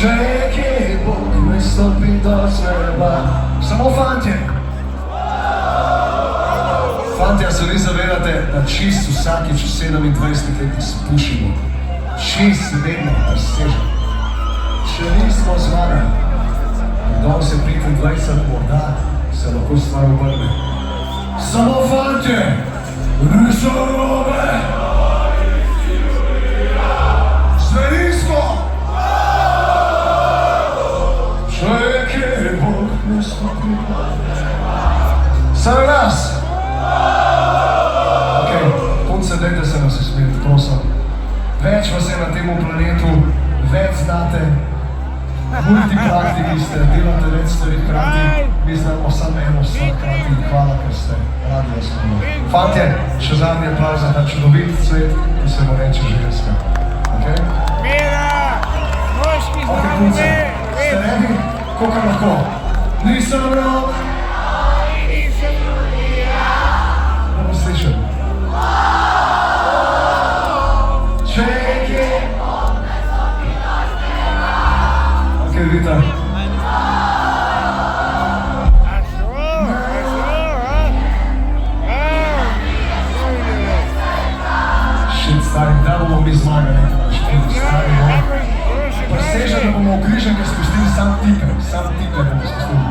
Če je kje Bog ne stopi do neba. Samo fantje. Fantje, se vi zavedate, da čist vsakič 27 let spušimo. Čist vedno presežemo. Če nismo zmagali, danes je 25, morda se lahko stvar obrne. Samo fantje, niso robe. Zverinsko! Če je kje Bog ne stopi do neba. Samo nas! Ok, punce, dajte se nas usmeti, prosim. Več vas je na temu planetu, več znate, multipraktiki ste, delate več stvari hkrati, mi znamo samo eno stvar hkrati in hvala, ker ste radi vas pomoč. Fantje, še zadnji aplauz za ta čudovit svet, ki se mu reče ženska. Ok? Mira! Moški Ok, znamo punce, me! ste ready? Koliko lahko? Nisem robe! Da bo slišal. Če je kje Bog ne stopi do neba. Ok, Vita. Shit, stari, da bomo mi zmagali. Stari, no. Preseža, da bomo v križanke spustili sam tipe bomo spustili.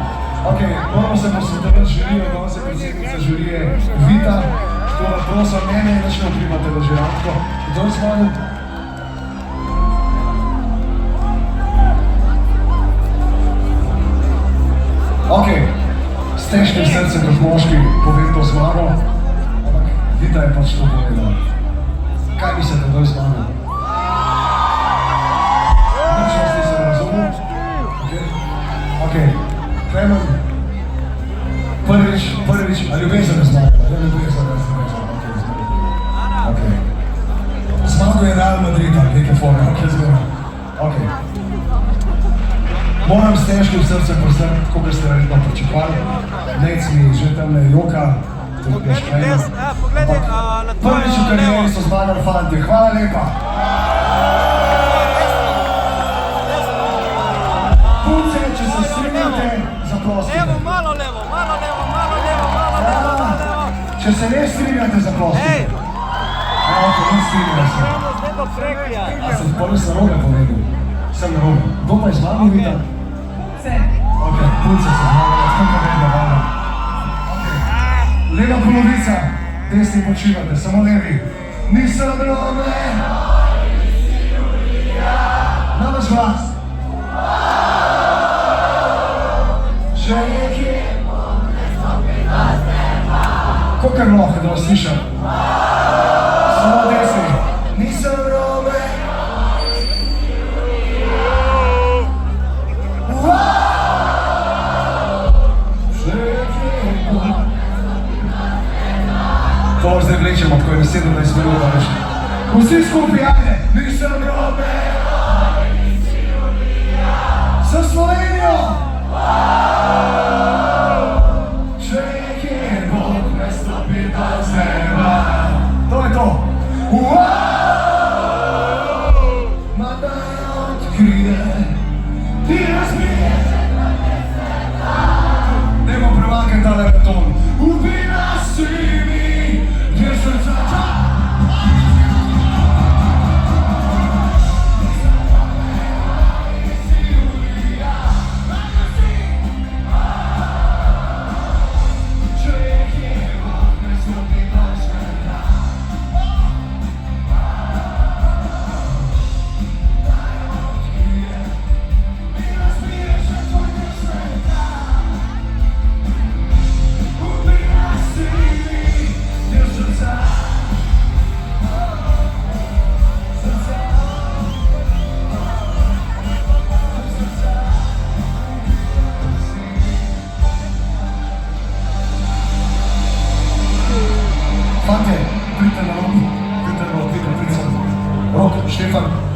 Ok, moramo se posvetovati žirijo, danes je predsednica žirije Vita, tako da prosim, ne več ne vplivate v žiranko. Kdo je zmagal? Ok, s težkim srcem kot moški povem to zmago, ampak Vita je pač to povedala. Kaj mislite, kdo je zmagal? Nič vas nisem razumel? Ok, Klemen, prvič, a ljubezen je zmagala, ne ljubezen je zmagala. Ok, zmagal je Real Madrid, neke forme, ok, zmagala. Ok. Moram s težkim srcem predstaviti, tako ste verjetno pričakovali. Nec mi že tam ne joka, tudi ne škrejno. Prvič v karieri so zmagali fantje, hvala lepa. Punce, če se strinjate, zaprosite. Evo, malo levo, malo levo, malo levo, malo levo, malo levo. Če se ne strinjate, zaprosite. Ok, ne strinjate se. Zledo prekija. A sem prvi sem narobe povedal? Sem narobe. Kdo pa je zmagal, Vita? Ok, punce se zmagala, tako vedno, valjda. Ok, leva polovica, desni počivate, samo levi. Nisem robe. Na vaš glas. Če je kje Bog ne stopi do neba. Kolikor lahko, da vas slišam? Samo desni. Nisem robe. To zdaj vlečemo, tako je na 17 minut, veš. Vsi skupaj, ajde, nisem robe. Za Slovenijo! Če je kje Bog ne stopi do neba. To je to. Ma da je odkrije, ti razbiješ. Dajmo prevakati tale beton. Ubila si mi, gdje srca ča. Fantje, pridite na rok, pridite na rok, pridite, Rok, Štefan.